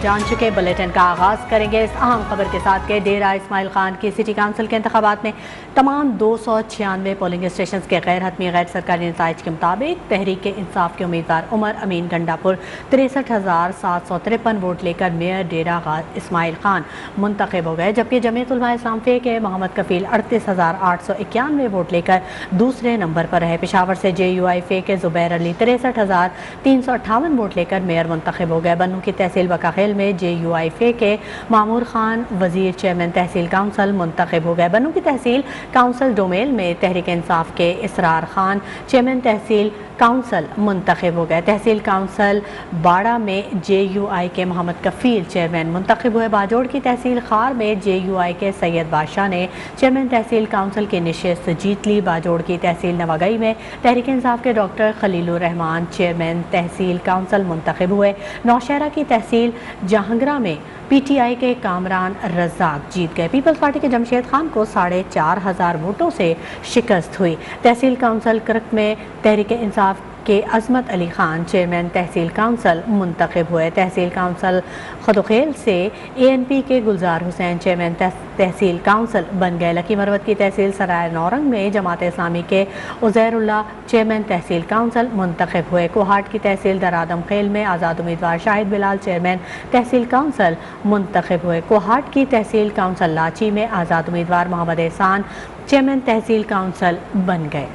جان چکے۔ بلیٹن کا آغاز کریں گے اس اہم خبر کے ساتھ کہ ڈیرہ اسماعیل خان کی سٹی کونسل کے انتخابات میں تمام 296 پولنگ اسٹیشنز کے غیر حتمی غیر سرکاری نتائج کے مطابق تحریک انصاف کے امیدوار عمر امین گنڈا پور 63,753 ووٹ لے کر میئر ڈیرہ اسماعیل خان منتخب ہو گئے، جبکہ جمعیت علماء اسلام فے کے محمد کفیل 38,891 ووٹ لے کر دوسرے نمبر پر رہے۔ پشاور سے جے یو آئی فے کے زبیر علی 63,358 ووٹ لے کر میئر منتخب ہو گئے۔ بنوں کی تحصیل بکاخیل میں جے یو آئی فے کے معمور خان وزیر چیئرمین تحصیل کونسل منتخب ہو گئے۔ بنوں کی تحصیل کونسل ڈومیل میں تحریک انصاف کے اسرار خان چیئرمین تحصیل کونسل منتخب ہو گئے۔ تحصیل کونسل باڑہ میں جے یو آئی کے محمد کفیل چیئرمین منتخب ہوئے۔ باجوڑ کی تحصیل خار میں جے یو آئی کے سید بادشاہ نے چیئرمین تحصیل کونسل کی نشست جیت لی۔ باجوڑ کی تحصیل نواگئی میں تحریک انصاف کے ڈاکٹر خلیل الرحمان چیئرمین تحصیل کونسل منتخب ہوئے۔ نوشہرہ کی تحصیل جہانگرہ میں پی ٹی آئی کے کامران رزاق جیت گئے۔ پیپلز پارٹی کے جمشید خان کو 4,500 ووٹوں سے شکست ہوئی۔ تحصیل کونسل کرک میں تحریک انصاف کے عظمت علی خان چیئرمین تحصیل کونسل منتخب ہوئے۔ تحصیل کونسل خدوخیل سے اے این پی کے گلزار حسین چیئرمین تحصیل کونسل بن گئے۔ لکی مروت کی تحصیل سرائے نورنگ میں جماعت اسلامی کے عزیر اللہ چیئرمین تحصیل کونسل منتخب ہوئے۔ کوہاٹ کی تحصیل درادم خیل میں آزاد امیدوار شاہد بلال چیئرمین تحصیل کونسل منتخب ہوئے۔ کوہاٹ کی تحصیل کونسل لاچی میں آزاد امیدوار محمد احسان چیئرمین تحصیل کونسل بن گئے۔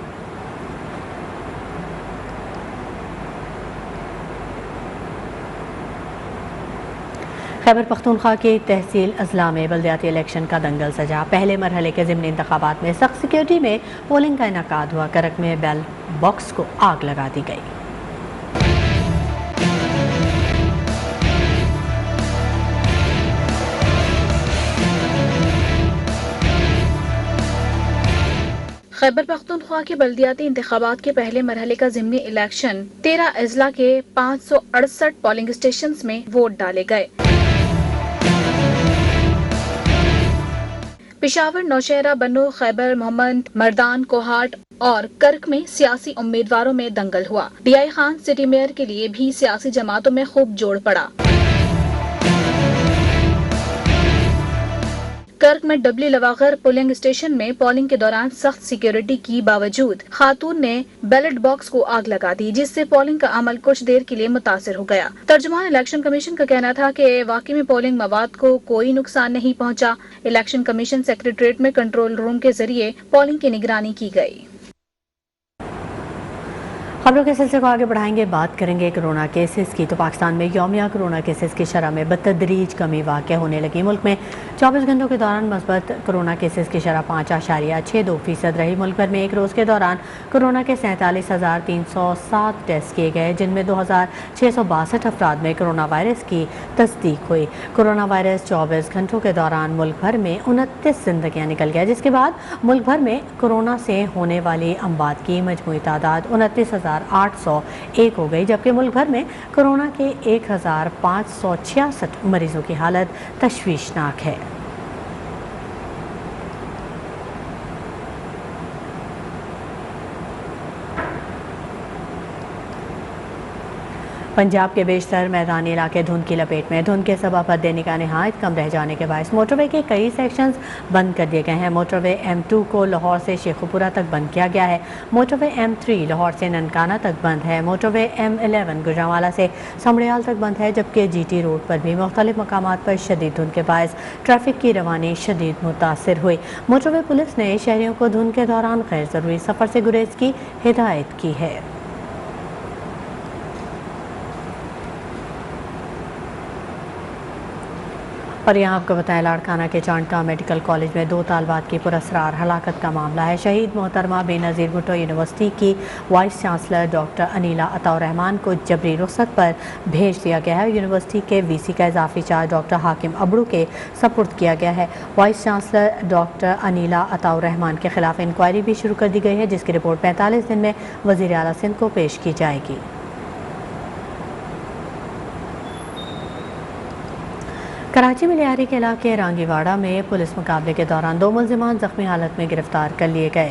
خیبر پختونخوا کی تحصیل اضلاع میں بلدیاتی الیکشن کا دنگل سجا۔ پہلے مرحلے کے ضمنی انتخابات میں سخت سیکیورٹی میں پولنگ کا انعقاد ہوا۔ کرک میں بیلٹ باکس کو آگ لگا دی گئی۔ خیبر پختونخوا کے بلدیاتی انتخابات کے پہلے مرحلے کا ضمنی الیکشن 13 اضلاع کے 568 پولنگ اسٹیشنز میں ووٹ ڈالے گئے۔ پشاور، نوشہرہ، بنوں، خیبر، محمد، مردان، کوہاٹ اور کرک میں سیاسی امیدواروں میں دنگل ہوا۔ D I Khan city mayor کے لیے بھی سیاسی جماعتوں میں خوب جوڑ پڑا۔ کرک میں ڈبلی لواغر پولنگ اسٹیشن میں پولنگ کے دوران سخت سیکیورٹی کی باوجود خاتون نے بیلٹ باکس کو آگ لگا دی، جس سے پولنگ کا عمل کچھ دیر کے لیے متاثر ہو گیا۔ ترجمان الیکشن کمیشن کا کہنا تھا کہ واقعے میں پولنگ مواد کو کوئی نقصان نہیں پہنچا۔ الیکشن کمیشن سیکریٹریٹ میں کنٹرول روم کے ذریعے پولنگ کی نگرانی کی گئی۔ خبروں کے سلسلے کو آگے بڑھائیں گے، بات کریں گے کورونا کیسز کی۔ تو پاکستان میں یومیہ کورونا کیسز کی شرح میں بتدریج کمی واقع ہونے لگی۔ ملک میں 24 گھنٹوں کے دوران مثبت کورونا کیسز کی شرح 5.62% رہی۔ ملک بھر میں ایک روز کے دوران کورونا کے 47,307 ٹیسٹ کیے گئے، جن میں 2,662 افراد میں کورونا وائرس کی تصدیق ہوئی۔ کورونا وائرس 24 گھنٹوں کے دوران ملک بھر میں 29 زندگیاں نکل گیا، جس کے بعد ملک بھر میں کورونا سے ہونے والی اموات کی مجموعی تعداد 29,801 ہو گئی، جبکہ ملک بھر میں کورونا کے 1,566 مریضوں کی حالت تشویشناک ہے۔ پنجاب کے بیشتر میدانی علاقے دھند کی لپیٹ میں۔ دھند کے سبب حد کا نہایت کم رہ جانے کے باعث موٹر وے کے کئی سیکشنز بند کر دیے گئے ہیں۔ موٹر وے M2 کو لاہور سے شیخوپورہ تک بند کیا گیا ہے۔ موٹر وے M3 لاہور سے ننکانہ تک بند ہے۔ موٹر وے M11 گوجرانوالا سے سمڑیال تک بند ہے، جبکہ جی ٹی روڈ پر بھی مختلف مقامات پر شدید دھند کے باعث ٹریفک کی روانی شدید متاثر ہوئی۔ موٹر وے پولیس نے شہریوں کو دھند کے دوران غیر ضروری سفر سے گریز کی ہدایت کی ہے۔ اور یہاں آپ کو بتائیں، لاڑکانہ کے چانٹکا میڈیکل کالج میں 2 طالبات کی پراسرار ہلاکت کا معاملہ ہے۔ شہید محترمہ بے نظیر بھٹو یونیورسٹی کی وائس چانسلر ڈاکٹر انیلا عطا الرحمان کو جبری رخصت پر بھیج دیا گیا ہے۔ یونیورسٹی کے وی سی کا اضافی چارج ڈاکٹر حاکم ابڑو کے سپرد کیا گیا ہے۔ وائس چانسلر ڈاکٹر انیلا عطا الرحمان کے خلاف انکوائری بھی شروع کر دی گئی ہے، جس کی رپورٹ 45 دن میں وزیر اعلیٰ سندھ کو پیش کی جائے گی۔ کراچی میں لیاری کے علاقے رانگی واڑہ میں پولیس مقابلے کے دوران 2 ملزمان زخمی حالت میں گرفتار کر لیے گئے۔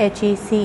HEC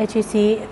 HEC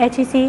HEC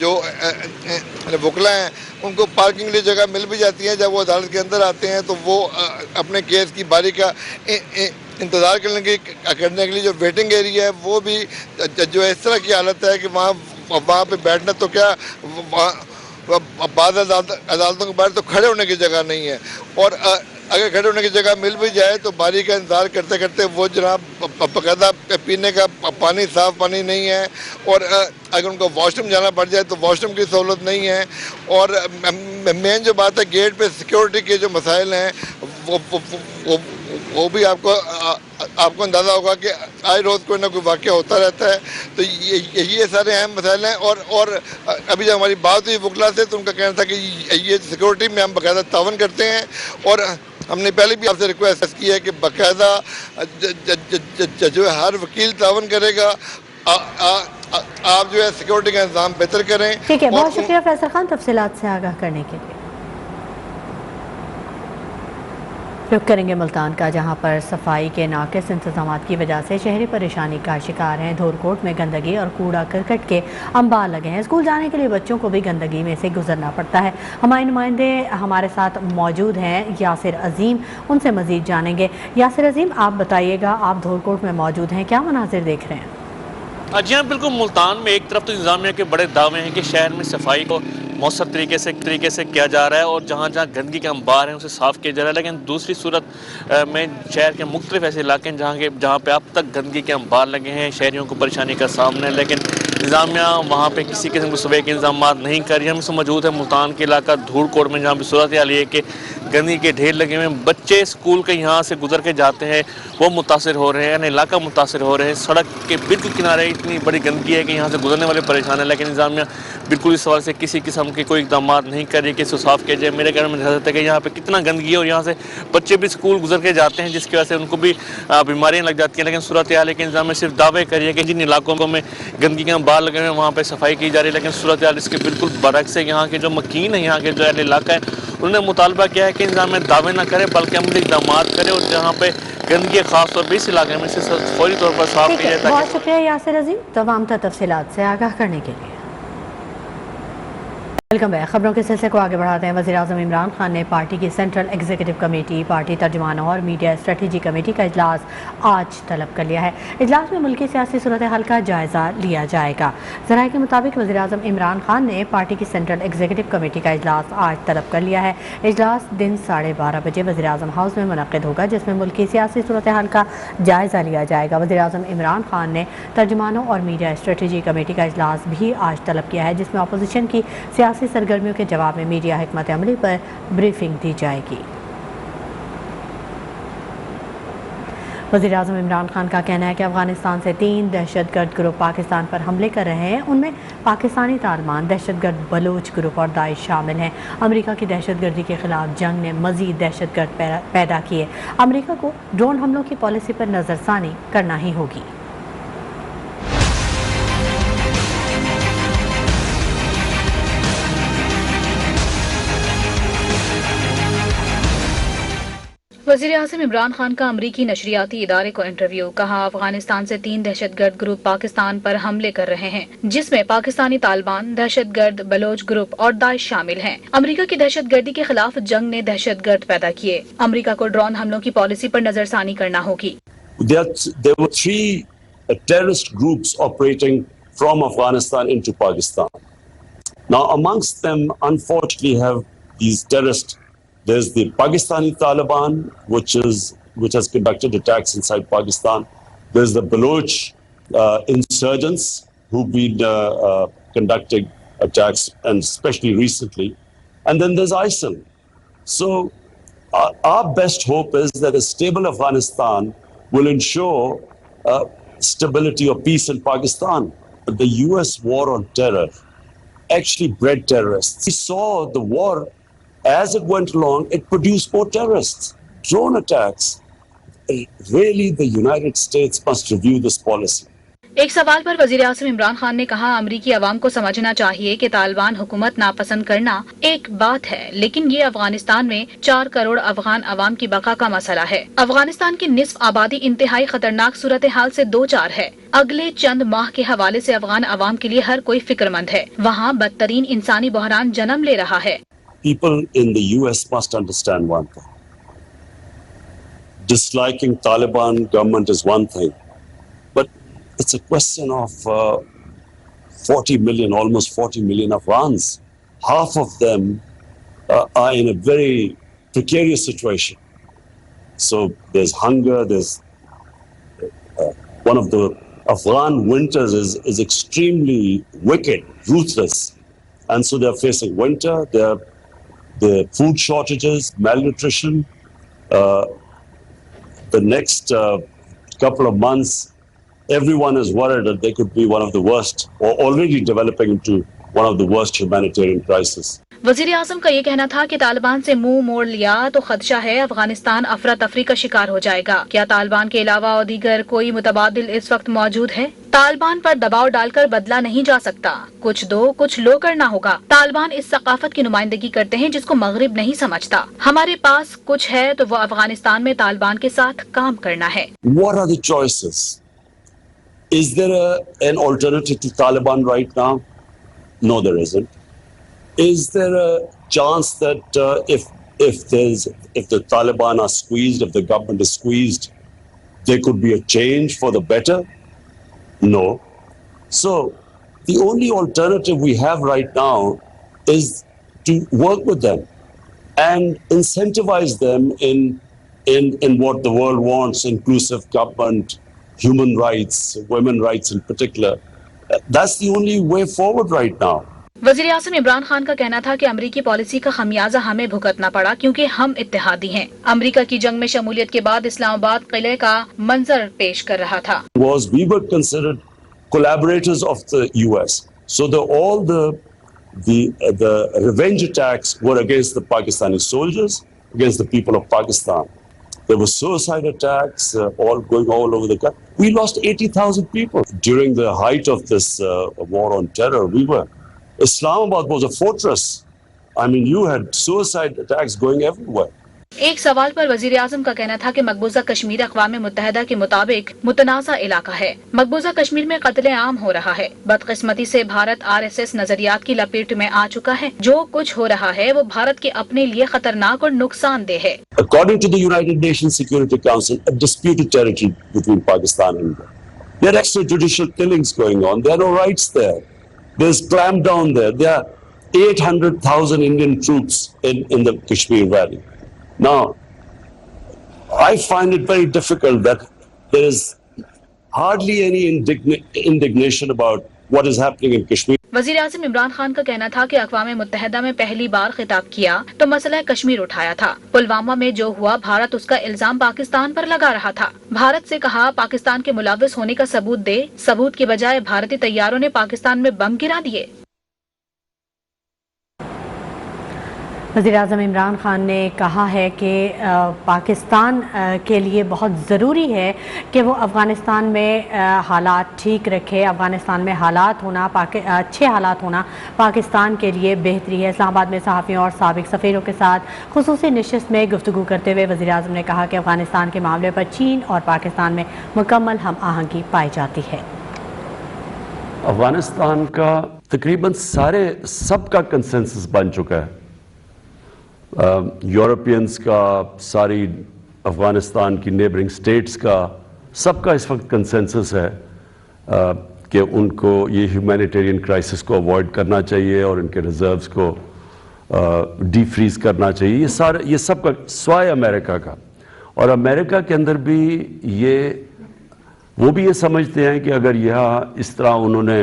جو وکلا ہیں ان کو پارکنگ کے لیے جگہ مل بھی جاتی ہے. جب وہ عدالت کے اندر آتے ہیں تو وہ اپنے کیس کی باری کا انتظار کرنے کے لیے جو ویٹنگ ایریا ہے وہ بھی جو اس طرح کی حالت ہے کہ وہاں پہ بیٹھنا تو کیا, بعض عدالتوں کے باہر تو کھڑے ہونے کی جگہ نہیں ہے. اور اگر کھڑے ہونے کی جگہ مل بھی جائے تو باری کا انتظار کرتے کرتے وہ جناب باقاعدہ پینے کا پانی, صاف پانی نہیں ہے. اور اگر ان کو واش روم جانا پڑ جائے تو واش روم کی سہولت نہیں ہے. اور مین جو بات ہے گیٹ پہ سیکیورٹی کے جو مسائل ہیں وہ بھی آپ کو اندازہ ہوگا کہ آئے روز کوئی نہ کوئی واقعہ ہوتا رہتا ہے. تو یہ سارے اہم مسائل ہیں. اور ابھی جب ہماری بات ہوئی وکلا سے تو ان کا کہنا تھا کہ یہ سیکیورٹی میں ہم باقاعدہ تعاون کرتے ہیں. اور ہم نے پہلے بھی آپ سے ریکویسٹ کی ہے کہ باقاعدہ جو ہے ہر وکیل تعاون کرے گا. آپ جو ہے سیکیورٹی کا انتظام بہتر کریں. ٹھیک ہے, بہت شکریہ فیصل خان تفصیلات سے آگاہ کرنے کے لیے. رخ کریں گے ملتان کا, جہاں پر صفائی کے ناقص انتظامات کی وجہ سے شہری پریشانی کا شکار ہیں. دھورکوٹ میں گندگی اور کوڑا کرکٹ کے انبار لگے ہیں. اسکول جانے کے لیے بچوں کو بھی گندگی میں سے گزرنا پڑتا ہے. ہمارے نمائندے ہمارے ساتھ موجود ہیں, یاسر عظیم, ان سے مزید جانیں گے. یاسر عظیم, آپ بتائیے گا, آپ دھورکوٹ میں موجود ہیں, کیا مناظر دیکھ رہے ہیں؟ جی ہاں بالکل, ملتان میں ایک طرف تو انتظامیہ کے بڑے دعوے ہیں کہ شہر میں صفائی کو مؤثر طریقے سے کیا جا رہا ہے اور جہاں جہاں گندگی کے انبار ہیں اسے صاف کیا جا رہا ہے. لیکن دوسری صورت میں شہر کے مختلف ایسے علاقے ہیں جہاں پہ اب تک گندگی کے انبار لگے ہیں, شہریوں کو پریشانی کا سامنا ہے. لیکن انتظامیہ وہاں پہ کسی قسم کے صفائی کے انتظامات نہیں کر رہی. ہم سے موجود ہے ملتان کے علاقہ دھورکوٹ میں, جہاں پہ صورت حال یہ ہے کہ گندگی کے ڈھیر لگے ہوئے ہیں. بچے اسکول کے یہاں سے گزر کے جاتے ہیں, وہ متاثر ہو رہے ہیں, یعنی علاقہ متاثر ہو رہے ہیں. سڑک کے بالکل کنارے اتنی بڑی گندگی ہے کہ یہاں سے گزرنے والے پریشان ہیں. لیکن انتظامیہ بالکل اس سوال سے کسی قسم کے کوئی اقدامات نہیں کر رہی کہ اس کو صاف کیا جائے. میرے کہنے میں حضرت ہے کہ یہاں پہ کتنا گندگی ہے اور یہاں سے بچے بھی اسکول گزر کے جاتے ہیں, جس کی وجہ سے ان کو بھی بیماریاں لگ جاتی ہیں. لیکن صورت حال ہے کہ انتظامیہ صرف دعوے کر رہی ہے کہ جن علاقوں میں گندگی کے انبار لگے ہوئے ہیں وہاں پہ صفائی کی جا رہی ہے. لیکن صورت حال اس کے بالکل برعکس ہے. یہاں کے جو مکین ہیں, یہاں کے جو اہل علاقہ ہے, انہوں نے مطالبہ کیا ہے کہ انتظامیہ دعوے نہ کرے بلکہ عملی اقدامات کرے اور جہاں پہ گندگی خاص طور پہ اس علاقے میں سے فوری طور پر صاف کیا جائے. بہت شکریہ یاسر عظیم تمام تفصیلات سے آگاہ کرنے کے لیے. Welcome back. خبروں کے سلسلے کو آگے بڑھاتے ہیں. وزیر اعظم عمران خان نے پارٹی کی سینٹرل ایگزیکٹو کمیٹی, پارٹی ترجمانوں اور میڈیا اسٹریٹجی کمیٹی کا اجلاس آج طلب کر لیا ہے. اجلاس میں ملکی سیاسی صورتحال کا جائزہ لیا جائے گا. ذرائع کے مطابق وزیر اعظم عمران خان نے پارٹی کی سینٹرل ایگزیکٹو کمیٹی کا اجلاس آج طلب کر لیا ہے. اجلاس دن 12:30 بجے وزیر اعظم ہاؤس میں منعقد ہوگا, جس میں ملکی سیاسی صورتحال کا جائزہ لیا جائے گا. وزیر اعظم عمران خان نے ترجمانوں اور میڈیا اسٹریٹجی کمیٹی کا اجلاس بھی آج طلب کیا ہے, جس میں اپوزیشن کی سیاسی سرگرمیوں کے جواب میں میڈیا حکمت عملی پر بریفنگ دی جائے گی. وزیر اعظم عمران خان کا کہنا ہے کہ افغانستان سے 3 دہشت گرد گروپ پاکستان پر حملے کر رہے ہیں. ان میں پاکستانی طالبان, دہشت گرد بلوچ گروپ اور داعش شامل ہیں. امریکہ کی دہشت گردی کے خلاف جنگ نے مزید دہشت گرد پیدا کیے. امریکہ کو ڈرون حملوں کی پالیسی پر نظر ثانی کرنا ہی ہوگی. وزیر اعظم عمران خان کا امریکی نشریاتی ادارے کو انٹرویو. کہا افغانستان سے 3 دہشت گرد گروپ پاکستان پر حملے کر رہے ہیں, جس میں پاکستانی طالبان, دہشت گرد بلوچ گروپ اور داعش شامل ہیں. امریکہ کی دہشت گردی کے خلاف جنگ نے دہشت گرد پیدا کیے. امریکہ کو ڈرون حملوں کی پالیسی پر نظر ثانی کرنا ہوگی. There were 3 terrorist groups operating from Afghanistan into Pakistan. Now amongst them unfortunately have these terrorists. There's the Pakistani Taliban, which has conducted attacks inside Pakistan. There's the Baloch insurgents who've been conducting attacks, and especially recently. And then there's ISIL. So our best hope is that a stable Afghanistan will ensure stability or peace in Pakistan. But the US war on terror actually bred terrorists. We saw the war. As it went along, it produced more terrorists, drone attacks. Really, the United States must review this policy. ایک سوال پر وزیر اعظم عمران خان نے کہا امریکی عوام کو سمجھنا چاہیے کہ طالبان حکومت ناپسند کرنا ایک بات ہے، لیکن یہ افغانستان میں 4 کروڑ افغان عوام کی بقا کا مسئلہ ہے۔ افغانستان کی نصف آبادی انتہائی خطرناک صورتحال سے دوچار ہے۔ اگلے چند ماہ کے حوالے سے افغان عوام کے لیے ہر کوئی فکر مند ہے۔ وہاں بدترین انسانی بحران جنم لے رہا ہے۔ People in the US must understand one thing. Disliking Taliban government is one thing, but it's a question of 40 million, almost 40 million Afghans. Half of them are in a very precarious situation. So there's hunger, there's one of the Afghan winters is extremely wicked, ruthless. And so they're facing winter, the food shortages, malnutrition. The next couple of months, everyone is worried that they could be one of the worst, or already developing into one of the worst humanitarian crises. وزیر اعظم کا یہ کہنا تھا کہ طالبان سے منہ موڑ لیا تو خدشہ ہے افغانستان افراتفری کا شکار ہو جائے گا۔ کیا طالبان کے علاوہ اور دیگر کوئی متبادل اس وقت موجود ہے؟ طالبان پر دباؤ ڈال کر بدلا نہیں جا سکتا، کچھ دو کچھ لو کرنا ہوگا۔ طالبان اس ثقافت کی نمائندگی کرتے ہیں جس کو مغرب نہیں سمجھتا۔ ہمارے پاس کچھ ہے تو وہ افغانستان میں طالبان کے ساتھ کام کرنا ہے۔ What are the choices? Is there an alternative to Taliban right now? No, there isn't. Is there a chance that if the Taliban are squeezed, if the government is squeezed, there could be a change for the better? No. So the only alternative we have right now is to work with them and incentivize them in what the world wants: inclusive government, human rights, women rights in particular. That's the only way forward right now. وزیر اعظم عمران خان کا کہنا تھا کہ امریکی policy کا خمیازہ ہمیں بھگتنا پڑا کیونکہ ہم اتحادی ہیں۔ امریکہ کی جنگ میں شمولیت کے بعد اسلام آباد قلعے کا منظر پیش کر رہا تھا۔ We were considered collaborators of the US. So all the revenge attacks were against the Pakistani soldiers, against the people of Pakistan. There were suicide attacks all going all over the country. We lost 80,000 people during the height of this war on terror. Islamabad was a fortress. I mean, you had suicide attacks going everywhere. ایک سوال پر وزیر اعظم کا کہنا تھا کہ مقبوضہ کشمیر اقوام متحدہ کے مطابق متنازع علاقہ ہے۔ مقبوضہ کشمیر میں قتل عام ہو رہا ہے۔ بدقسمتی سے بھارت RSS نظریات کی لپیٹ میں آ چکا ہے۔ جو کچھ ہو رہا ہے وہ بھارت کے اپنے لیے خطرناک اور نقصان دہ ہے۔ According to the United Nations Security Council, a disputed territory between Pakistan and India. There are extrajudicial killings going on. There are no rights there. There's clampdown there. There are 800,000 Indian troops in the Kashmir Valley. Now, I find it very difficult that there is hardly any indignation about what is happening in Kashmir. وزیر اعظم عمران خان کا کہنا تھا کہ اقوام متحدہ میں پہلی بار خطاب کیا تو مسئلہ کشمیر اٹھایا تھا۔ پلوامہ میں جو ہوا بھارت اس کا الزام پاکستان پر لگا رہا تھا۔ بھارت سے کہا پاکستان کے ملوث ہونے کا ثبوت دے، ثبوت کے بجائے بھارتی طیاروں نے پاکستان میں بم گرا دیے۔ وزیر اعظم عمران خان نے کہا ہے کہ پاکستان کے لیے بہت ضروری ہے کہ وہ افغانستان میں حالات ٹھیک رکھے۔ افغانستان میں اچھے حالات ہونا پاکستان کے لیے بہتری ہے۔ اسلام آباد میں صحافیوں اور سابق سفیروں کے ساتھ خصوصی نشست میں گفتگو کرتے ہوئے وزیر اعظم نے کہا کہ افغانستان کے معاملے پر چین اور پاکستان میں مکمل ہم آہنگی پائی جاتی ہے۔ افغانستان کا تقریباً سب کا کنسنسس بن چکا ہے۔ یورپینز کا، ساری افغانستان کی نیبرنگ سٹیٹس کا، سب کا اس وقت کنسنسس ہے کہ ان کو یہ ہیومینیٹیرین کرائسس کو اوائڈ کرنا چاہیے اور ان کے ریزروز کو ڈی فریز کرنا چاہیے۔ یہ سب کا سوائے امریکہ کا، اور امریکہ کے اندر بھی وہ بھی یہ سمجھتے ہیں کہ اگر یہاں اس طرح انہوں نے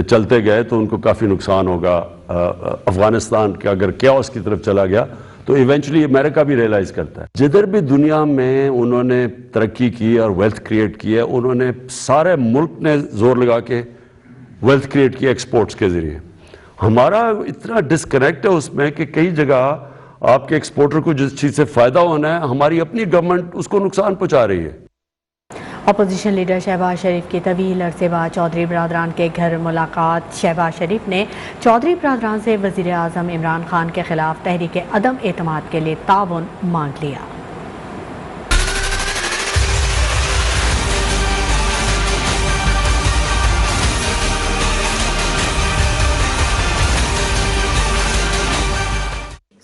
چلتے گئے تو ان کو کافی نقصان ہوگا۔ افغانستان کا اگر کیاؤس کی طرف چلا گیا تو ایونچولی امریکہ بھی ریئلائز کرتا ہے۔ جدھر بھی دنیا میں انہوں نے ترقی کی اور ویلتھ کریٹ کی ہے، انہوں نے سارے ملک نے زور لگا کے ویلتھ کریٹ کی ایکسپورٹس کے ذریعے۔ ہمارا اتنا ڈسکنیکٹ ہے اس میں کہ کئی جگہ آپ کے ایکسپورٹر کو جس چیز سے فائدہ ہونا ہے، ہماری اپنی گورنمنٹ اس کو نقصان پہنچا رہی ہے۔ اپوزیشن لیڈر شہباز شریف کی طویل عرصے بعد چودھری برادران کے گھر ملاقات۔ شہباز شریف نے چودھری برادران سے وزیر اعظم عمران خان کے خلاف تحریک عدم اعتماد کے لیے تعاون مانگ لیا۔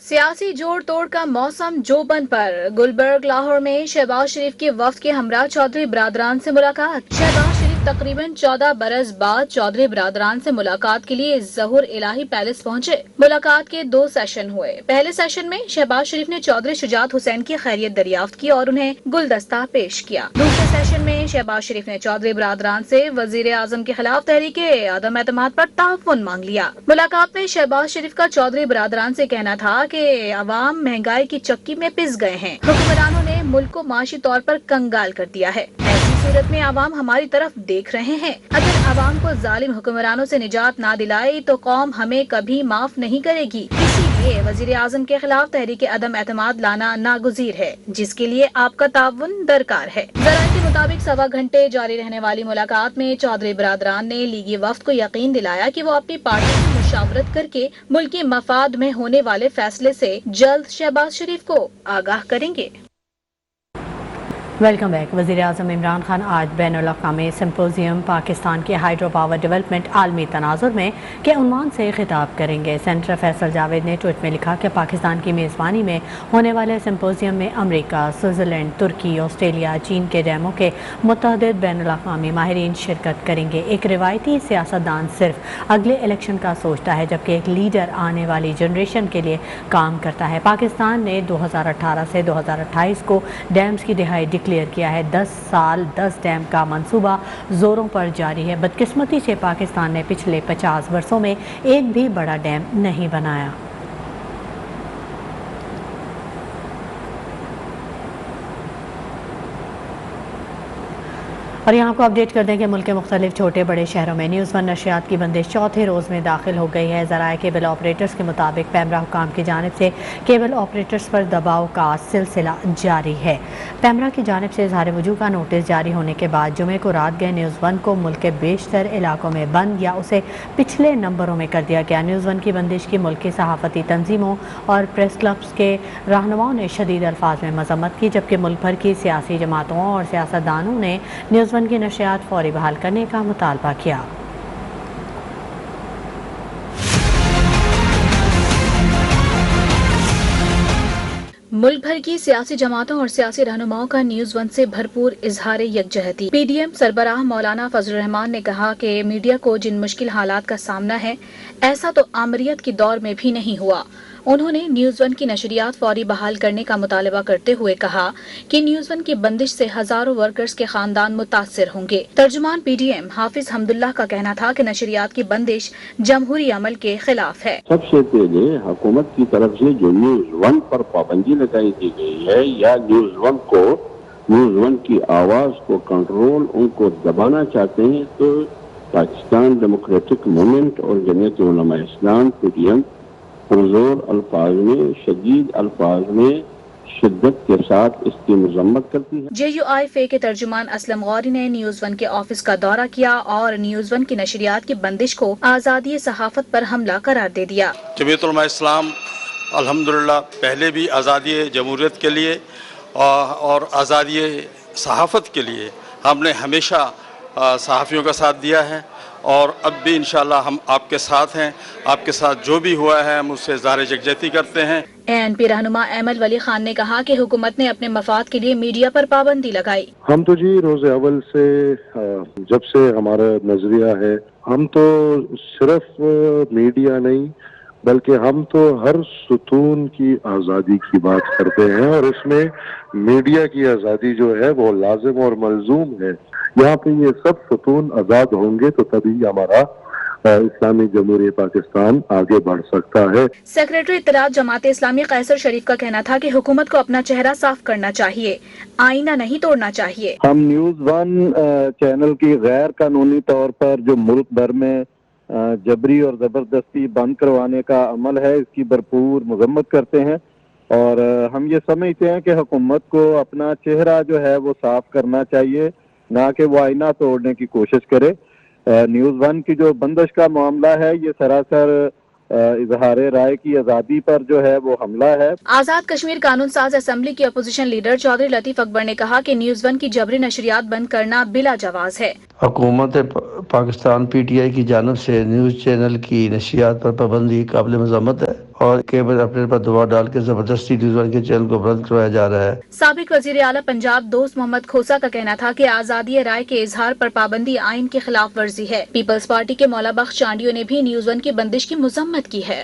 سیاسی جوڑ توڑ کا موسم جوبن پر گلبرگ لاہور میں شہباز شریف کے وفد کے ہمراہ چودھری برادران سے ملاقات۔ شہباز شریف تقریباً 14 برس بعد چودھری برادران سے ملاقات کے لیے ظہور الہی پیلس پہنچے۔ ملاقات کے 2 سیشن ہوئے۔ پہلے سیشن میں شہباز شریف نے چودھری شجاعت حسین کی خیریت دریافت کی اور انہیں گلدستہ پیش کیا۔ دوسرے سیشن میں شہباز شریف نے چودھری برادران سے وزیر اعظم کے خلاف تحریک عدم اعتماد پر تعاون مانگ لیا۔ ملاقات میں شہباز شریف کا چودھری برادران سے کہنا تھا کہ عوام مہنگائی کی چکی میں پس گئے ہیں، حکمرانوں نے ملک کو معاشی طور پر کنگال کر دیا ہے، ایسی صورت میں عوام ہماری طرف دیکھ رہے ہیں، اگر عوام کو ظالم حکمرانوں سے نجات نہ دلائی تو قوم ہمیں کبھی معاف نہیں کرے گی، اسی لیے وزیر اعظم کے خلاف تحریک عدم اعتماد لانا ناگزیر ہے، جس کے لیے آپ کا تعاون درکار ہے۔ ذرائع کے مطابق 1.25 گھنٹے جاری رہنے والی ملاقات میں چودھری برادران نے لیگی وفد کو یقین دلایا کہ وہ اپنی پارٹی سے مشاورت کر کے ملکی مفاد میں ہونے والے فیصلے سے جلد شہباز شریف کو آگاہ کریں گے۔ Welcome back. وزیر اعظم عمران خان آج بین الاقوامی سمپوزیم پاکستان کی ہائیڈرو پاور ڈیولپمنٹ عالمی تناظر میں کے عنوان سے خطاب کریں گے۔ سینیٹر فیصل جاوید نے ٹویٹ میں لکھا کہ پاکستان کی میزبانی میں ہونے والے سمپوزیم میں امریکہ، سوئٹزرلینڈ، ترکی، آسٹریلیا، چین کے ڈیموں کے متعدد بین الاقوامی ماہرین شرکت کریں گے۔ ایک روایتی سیاستدان صرف اگلے الیکشن کا سوچتا ہے جبکہ ایک لیڈر آنے والی جنریشن کے لیے کام کرتا ہے۔ پاکستان نے 2018 سے 2028 کو ڈیمز کی دہائی ڈکلیئر کیا ہے۔ 10 سال 10 ڈیم کا منصوبہ زوروں پر جاری ہے۔ بدقسمتی سے پاکستان نے پچھلے 50 برسوں میں ایک بھی بڑا ڈیم نہیں بنایا۔ اور یہاں کو اپڈیٹ کر دیں کہ ملک کے مختلف چھوٹے بڑے شہروں میں نیوز ون نشریات کی بندش چوتھے روز میں داخل ہو گئی ہے۔ ذرائع کیبل آپریٹرز کے مطابق پیمرا حکام کی جانب سے کیبل آپریٹرز پر دباؤ کا سلسلہ جاری ہے۔ پیمرا کی جانب سے اظہار وجوہ کا نوٹس جاری ہونے کے بعد جمعے کو رات گئے نیوز ون کو ملک کے بیشتر علاقوں میں بند یا اسے پچھلے نمبروں میں کر دیا گیا۔ نیوز ون کی بندش کی ملک کی صحافتی تنظیموں اور پریس کلبز کے رہنماؤں نے شدید الفاظ میں مذمت کی جبکہ ملک بھر کی سیاسی جماعتوں اور سیاستدانوں نے نیوز ون کی نشریات فوری بحال کرنے کا مطالبہ کیا۔ ملک بھر کی سیاسی جماعتوں اور سیاسی رہنماؤں کا نیوز ون سے بھرپور اظہار یکجہتی۔ پی ڈی ایم سربراہ مولانا فضل الرحمان نے کہا کہ میڈیا کو جن مشکل حالات کا سامنا ہے ایسا تو آمریت کے دور میں بھی نہیں ہوا۔ انہوں نے نیوز ون کی نشریات فوری بحال کرنے کا مطالبہ کرتے ہوئے کہا کہ نیوز ون کی بندش سے ہزاروں ورکرز کے خاندان متاثر ہوں گے۔ ترجمان پی ڈی ایم حافظ حمداللہ کا کہنا تھا کہ نشریات کی بندش جمہوری عمل کے خلاف ہے۔ سب سے پہلے حکومت کی طرف سے جو نیوز ون پر پابندی لگائی دی گئی ہے یا نیوز ون کی آواز کو کنٹرول ان کو دبانا چاہتے ہیں تو پاکستان ڈیموکریٹک موومنٹ اور جمعیت Ulema Islam P D M پرزور الفاظ میں شدید الفاظ میں شدت کے ساتھ اس کی مذمت کرتی ہے۔ جے یو آئی فے کے ترجمان اسلم غوری نے نیوز ون کے آفس کا دورہ کیا اور نیوز ون کی نشریات کی بندش کو آزادی صحافت پر حملہ قرار دے دیا۔ جمعیت علماء اسلام الحمدللہ پہلے بھی آزادی جمہوریت کے لیے اور آزادی صحافت کے لیے ہم نے ہمیشہ صحافیوں کا ساتھ دیا ہے اور اب بھی انشاءاللہ ہم آپ کے ساتھ ہیں۔ آپ کے ساتھ جو بھی ہوا ہے ہم اس سے اظہار یکجہتی کرتے ہیں۔ اے این پی رہنما احمد ولی خان نے کہا کہ حکومت نے اپنے مفاد کے لیے میڈیا پر پابندی لگائی۔ ہم تو جی روز اول سے جب سے ہمارا نظریہ ہے ہم تو صرف میڈیا نہیں بلکہ ہم تو ہر ستون کی آزادی کی بات کرتے ہیں اور اس میں میڈیا کی آزادی جو ہے وہ لازم اور ملزوم ہے۔ یہاں پہ یہ سب ستون آزاد ہوں گے تو تبھی ہمارا اسلامی جمہوریہ پاکستان آگے بڑھ سکتا ہے۔ سیکریٹری اطلاعات جماعت اسلامی قیصر شریف کا کہنا تھا کہ حکومت کو اپنا چہرہ صاف کرنا چاہیے، آئینہ نہیں توڑنا چاہیے۔ ہم نیوز ون چینل کی غیر قانونی طور پر جو ملک بھر میں جبری اور زبردستی بند کروانے کا عمل ہے اس کی بھرپور مذمت کرتے ہیں اور ہم یہ سمجھتے ہیں کہ حکومت کو اپنا چہرہ جو ہے وہ صاف کرنا چاہیے نہ کہ وہ آئینہ توڑنے کی کوشش کرے۔ نیوز ون کی جو بندش کا معاملہ ہے یہ سراسر اظہار رائے کی آزادی پر جو ہے وہ حملہ ہے۔ آزاد کشمیر قانون ساز اسمبلی کی اپوزیشن لیڈر چودھری لطیف اکبر نے کہا کہ نیوز ون کی جبری نشریات بند کرنا بلا جواز ہے۔ حکومت پاکستان پی ٹی آئی کی جانب سے نیوز چینل کی نشریات پر پابندی قابل مذمت ہے اور کیبل آپریٹر پر دباؤ ڈال کے زبردستی نیوز ون کے چینل کو بند کروایا جا رہا ہے۔ سابق وزیر اعلیٰ پنجاب دوست محمد کھوسا کا کہنا تھا کہ آزادی رائے کے اظہار پر پابندی آئین کی خلاف ورزی ہے۔ پیپلز پارٹی کے مولا بخش چانڈیو نے بھی نیوز ون کی بندش کی مذمت کی ہے۔